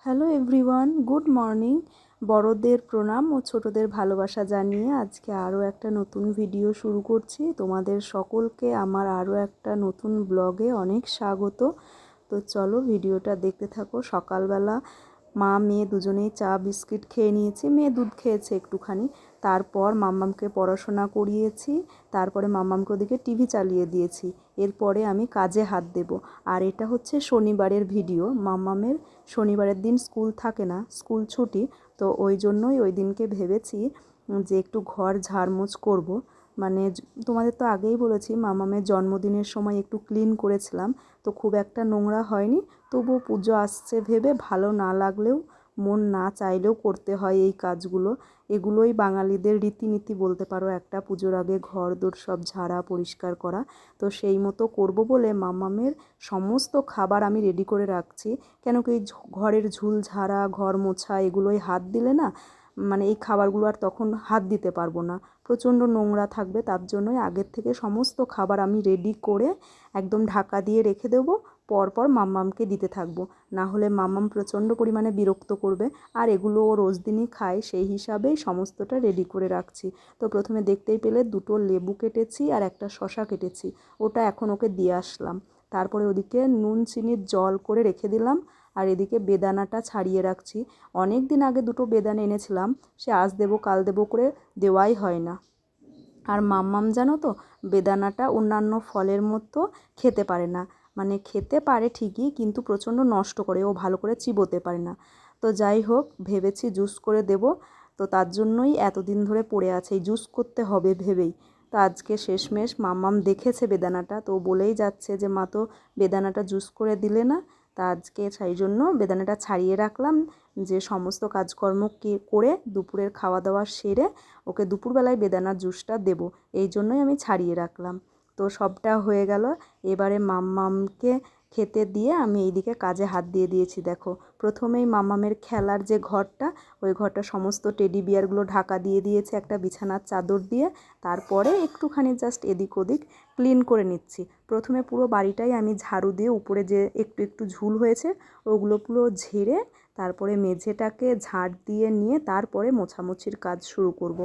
Hello everyone, good morning. বড়দের প্রণাম ও ছোটদের ভালোবাসা জানিয়ে আজকে আরও একটা নতুন ভিডিও শুরু করছি। তোমাদের সকলকে আমার আরও একটা নতুন ব্লগে অনেক স্বাগত। তো চলো ভিডিওটা দেখতে থাকো। সকালবেলা মা মেয়ে দুজনেই চা বিস্কিট খেয়ে নিয়েছি, মেয়ে দুধ খেয়েছে একটুখানি। তারপর মাম্মামকে পড়াশোনা করিয়েছি, তারপরে মাম্মামকে ওদিকে টিভি চালিয়ে দিয়েছি। এরপরে আমি কাজে হাত দেব। আর এটা হচ্ছে শনিবারের ভিডিও। মাম্মামের শনিবারের দিন স্কুল থাকে না, স্কুল ছুটি। তো ওই জন্যই ওই দিনকে ভেবেছি যে একটু ঘর ঝাড়মোছ করব। মানে তোমাদের তো আগেই বলেছি মামামের জন্মদিনের সময় একটু ক্লিন করেছিলাম, তো খুব একটা নোংরা হয়নি। তবুও পুজো আসছে ভেবে ভালো না লাগলেও, মন না চাইলেও করতে হয় এই কাজগুলো। এগুলোই বাঙালিদের রীতিনীতি বলতে পারো, একটা পুজোর আগে ঘর দোর সব ঝাড়া পরিষ্কার করা। তো সেই মতো করব বলে মামামের সমস্ত খাবার আমি রেডি করে রাখছি। কেন কি ঘরের ঝুল ঝাড়া, ঘর মোছা এগুলোই হাত দিলে না, মানে এই খাবারগুলো আর তখন হাত দিতে পারবো না, প্রচণ্ড নোংরা থাকবে। তার জন্যই আগের থেকে সমস্ত খাবার আমি রেডি করে একদম ঢাকা দিয়ে রেখে দেবো। পরপর মাম্মামকে দিতে থাকবো, না হলে মাম্মাম প্রচণ্ড পরিমাণে বিরক্ত করবে। আর এগুলো ও রোজ দিনই খায়, সেই হিসাবেই সমস্তটা রেডি করে রাখছি। তো প্রথমে দেখতেই পেলে দুটো লেবু কেটেছি আর একটা শসা কেটেছি, ওটা এখন ওকে দিয়ে আসলাম। তারপরে ওদিকে নুন চিনির জল করে রেখে দিলাম। আর এদিকে বেদানাটা ছাড়িয়ে রাখছি। অনেক দিন আগে দুটো বেদানা এনেছিলাম, সে আজ দেবো কাল দেবো করে দেওয়াই হয় না। আর মাম্মাম জানো তো, বেদানাটা অন্যান্য ফলের মতো খেতে পারে না। মানে খেতে পারে ঠিকই, কিন্তু প্রচণ্ড নষ্ট করে, ও ভালো করে চিবোতে পারে না। তো যাই হোক, ভেবেছি জুস করে দেব। তো তার জন্যই এতদিন ধরে পড়ে আছে, এই জুস করতে হবে ভেবেই। তো আজকে শেষমেশ মাম্মাম দেখেছে বেদানাটা, তো বলেই যাচ্ছে যে মা তো বেদানাটা জুস করে দিলে না। তা আজকে সেই জন্য বেদানাটা ছাড়িয়ে রাখলাম, যে সমস্ত কাজকর্ম করে দুপুরের খাওয়া দাওয়া সেরে ওকে দুপুরবেলায় বেদানার জুসটা দেব, এই জন্যই আমি ছাড়িয়ে রাখলাম। তো সবটা হয়ে গেল। এবারে মাম্মামকে খেতে দিয়ে আমি এইদিকে কাজে হাত দিয়ে দিয়েছি। দেখো, প্রথমেই মাম্মামের খেলার যে ঘরটা, ওই ঘরটা সমস্ত টেডি বিয়ারগুলো ঢাকা দিয়ে দিয়েছে একটা বিছানার চাদর দিয়ে। তারপরে একটুখানি জাস্ট এদিক ওদিক ক্লিন করে নিচ্ছি। প্রথমে পুরো বাড়িটাই আমি ঝাড়ু দিয়ে উপরে যে একটু একটু ঝুল হয়েছে ওগুলো পুরো ঝেড়ে, তারপরে মেঝেটাকে ঝাড় দিয়ে নিয়ে তারপরে মোছামুছির কাজ শুরু করব।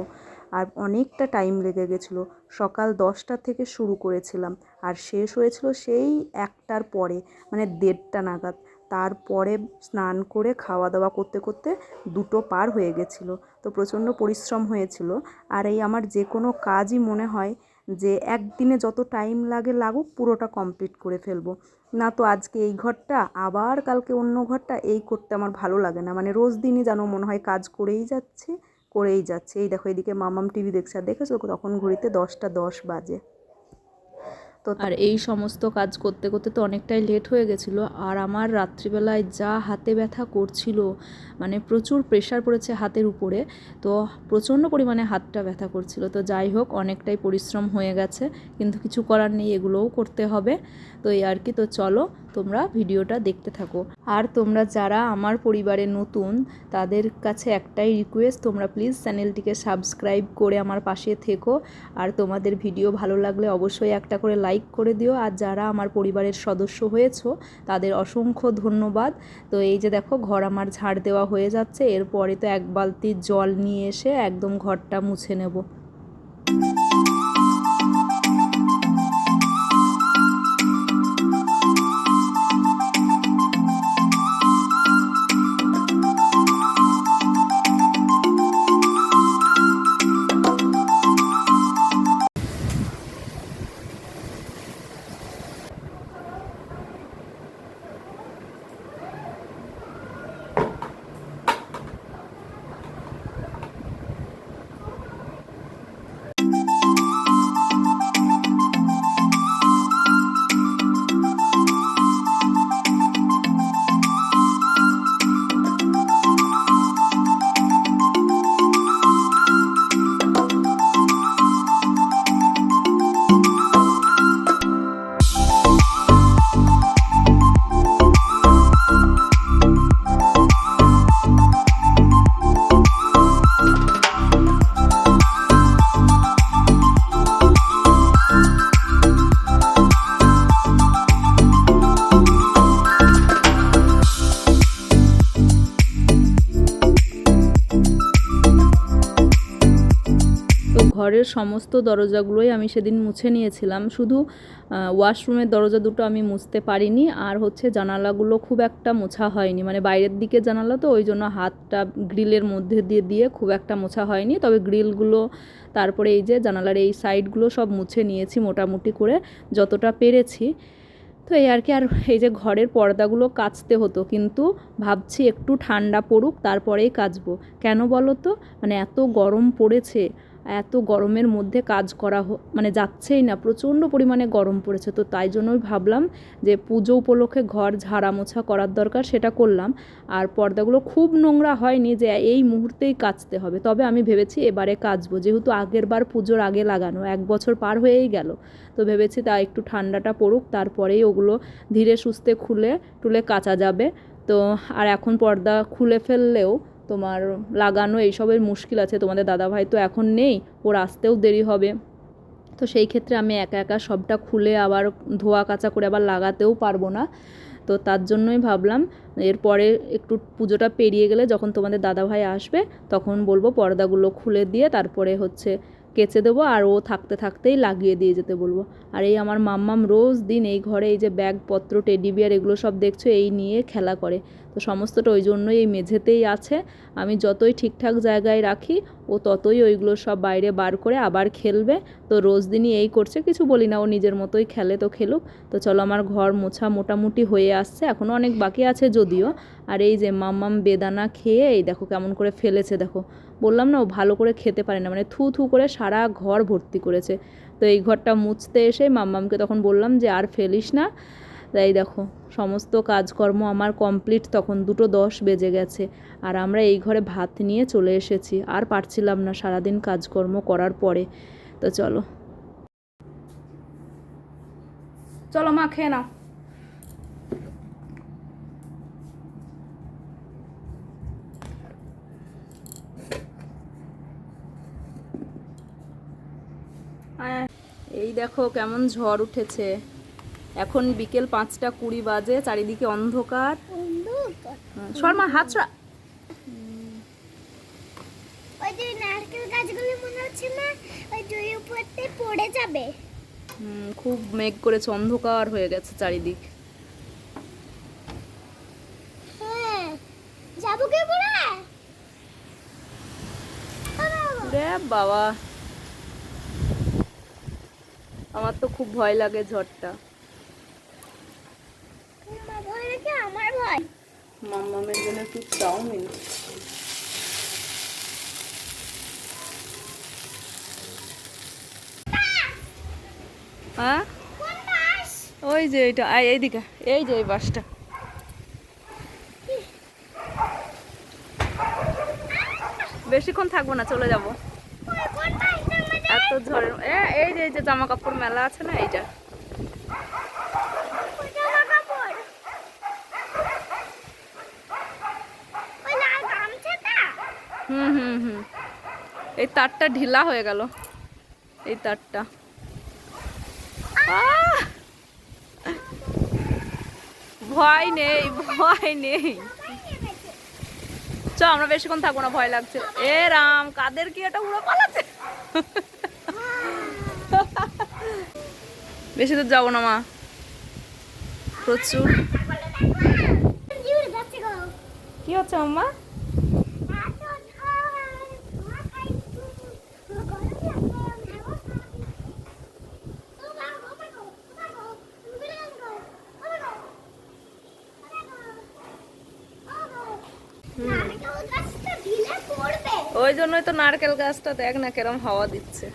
আর অনেকটা টাইম লেগে গেছিলো। সকাল 10টা থেকে শুরু করেছিলাম আর শেষ হয়েছিল সেই 1টার পরে, মানে 1:30টা নাগাদ। তারপরে স্নান করে খাওয়া দাওয়া করতে করতে 2টো পার হয়ে গেছিলো। তো প্রচণ্ড পরিশ্রম হয়েছিল। আর এই আমার যে কোনো কাজই মনে হয় যে একদিনে যত টাইম লাগে লাগুক পুরোটা কমপ্লিট করে ফেলবো। না তো আজকে এই ঘরটা, আবার কালকে অন্য ঘরটা, এই করতে আমার ভালো লাগে না। মানে রোজ দিনই যেন মনে হয় কাজ করেই যাচ্ছে করেই যাচ্ছে। এই দেখো, এদিকে মামাম টিভি দেখছে, আর দেখেছো তখন ঘড়িতে 10টা 10 বাজে। তো আর এই সমস্ত কাজ করতে করতে তো অনেকটাই লেট হয়ে গেছিলো। আর আমার রাত্রিবেলায় যা হাতে ব্যথা করছিল, মানে প্রচুর প্রেশার পড়েছে হাতের উপরে, তো প্রচণ্ড পরিমাণে হাতটা ব্যথা করছিল। তো যাই হোক, অনেকটাই পরিশ্রম হয়ে গেছে, কিন্তু কিছু করার নেই, এগুলোও করতে হবে। তো এই আর কি। তো চলো তোমরা ভিডিওটা দেখতে থাকো। আর তোমরা যারা আমার পরিবারে নতুন, তাদের কাছে একটাই রিকোয়েস্ট, তোমরা প্লিজ চ্যানেলটিকে সাবস্ক্রাইব করে আমার পাশে থেকো। আর তোমাদের ভিডিও ভালো লাগলে অবশ্যই একটা করে লাইক করে দিও। আর যারা আমার পরিবারের সদস্য হয়েছো তাদের অসংখ্য ধন্যবাদ। তো এই যে দেখো, ঘর আমার ঝাড় দেওয়া হয়ে যাচ্ছে, এরপরে তো 1 বালতি জল নিয়ে এসে একদম ঘরটা মুছে নেব। ঘরের সমস্ত দরজাগুলোই আমি সেদিন মুছে নিয়েছিলাম, শুধু ওয়াশরুমের দরজা দুটো আমি মুছতে পারিনি। আর হচ্ছে জানালাগুলো খুব একটা মোছা হয়নি, মানে বাইরের দিকে জানালা তো ওই জন্য হাতটা গ্রিলের মধ্যে দিয়ে দিয়ে খুব একটা মোছা হয়নি। তবে গ্রিলগুলো, তারপরে এই যে জানালার এই সাইডগুলো সব মুছে নিয়েছি মোটামুটি করে যতটা পেরেছি। তো এই আর কি। আর এই যে ঘরের পর্দাগুলো কাচতে হতো, কিন্তু ভাবছি একটু ঠান্ডা পড়ুক তারপরেই কাচবো। কেন বলো তো, মানে এত গরম পড়েছে, এত গরমের মধ্যে কাজ করা মানে যাচ্ছেই না, প্রচণ্ড পরিমাণে গরম পড়েছে। তো তাই জন্যই ভাবলাম যে পুজো উপলক্ষে ঘর ঝাড়া মোছা করার দরকার, সেটা করলাম। আর পর্দাগুলো খুব নোংরা হয়নি যে এই মুহূর্তেই কাচতে হবে, তবে আমি ভেবেছি এবারে কাচবো, যেহেতু আগের বার পুজোর আগে লাগানো, 1 বছর পার হয়েই গেল। তো ভেবেছি তা একটু ঠান্ডাটা পড়ুক তারপরেই ওগুলো ধীরে সুস্থে খুলে টুলে কাচা যাবে। তো আর এখন পর্দা খুলে ফেললেও তোমার লাগানো এইসবের মুশকিল আছে। তোমাদের দাদাভাই তো এখন নেই, ওর আসতেও দেরি হবে। তো সেই ক্ষেত্রে আমি একা একা সবটা খুলে আবার ধোয়া কাচা করে আবার লাগাতেও পারবো না। তো তার জন্যই ভাবলাম এরপরে একটু পুজোটা পেরিয়ে গেলে যখন তোমাদের দাদাভাই আসবে তখন বলবো পর্দাগুলো খুলে দিয়ে তারপরে হচ্ছে কেচে দেবো, আর ও থাকতে থাকতেই লাগিয়ে দিয়ে যেতে বলবো। আর এই আমার মাম্মাম রোজ দিন এই ঘরে এই যে ব্যাগপত্র, টেডি বিয়ার এগুলো সব দেখছো, এই নিয়ে খেলা করে। তো সমস্তটা ওই জন্যই এই মেঝেতেই আছে। আমি যতই ঠিকঠাক জায়গায় রাখি ও ততই ওইগুলো সব বাইরে বার করে আবার খেলবে। তো রোজ দিনই এই করছে, কিছু বলি না, ও নিজের মতোই খেলে, তো খেলুক। তো চলো, আমার ঘর মোছা মোটামুটি হয়ে আসছে, এখনও অনেক বাকি আছে যদিও। আর এই যে মাম্মাম বেদানা খেয়ে এই দেখো কেমন করে ফেলেছে, দেখো। বললাম না ও ভালো করে খেতে পারে না, মানে থু থু করে সারা ঘর ভর্তি করেছে। তো এই ঘরটা মুছতে এসে মাম্মামকে তখন বললাম যে আর ফেলিস না। তাই দেখো সমস্ত কাজকর্ম আমার কমপ্লিট, তখন 2:10 বেজে গেছে। আর আমরা এই ঘরে ভাত নিয়ে চলে এসেছি, আর পারছিলাম না সারাদিন কাজকর্ম করার পরে। তো চলো চলো মা খেয়ে নাও। এই দেখো কেমন ঝড় উঠেছে, এখন বিকেল 5:20 বাজে, চারিদিকে অন্ধকার। শর্মা হাত ছড়া। ওই যে নারকেল গাছগুলো মনে হচ্ছে না ওই জুই উপরতে পড়ে যাবে। খুব মেঘ করেছে, অন্ধকার হয়ে গেছে চারিদিক। হ্যাঁ, যাবো কে পড়ে? রে বাবা, আমার তো খুব ভয় লাগে ঝড়টা। তোমার ভয় নাকি আমার ভয়? মাম্মামের জন্য একটু চাউমিন। হ্যাঁ কোন বাস? ওই যে এইটা, এইদিকে, এই যে এই বাসটা। বেশিক্ষণ থাকবো না, চলে যাব। কোন বাসটার মধ্যে? এত ঝড়ের এই যে জামা কাপড় মেলা আছে না, এইটা। ওই জামা কাপড়। ওই লাল গামছাটা? হুম, এই তারটা ঢিলা হয়ে গেল, এই তারটা। ভয় নেই, ভয় নেই, চ আমরা বেশিক্ষণ থাকবো না, ভয় লাগছে। এ রাম, কাদের কি এটা উড়ে পালাচ্ছে। বেশি দূর যাবো না মা, প্রচুর। কি হচ্ছে মাম্মা? ওই জন্যই তো নারকেল গাছটা দেখ না কেরম হাওয়া দিচ্ছে।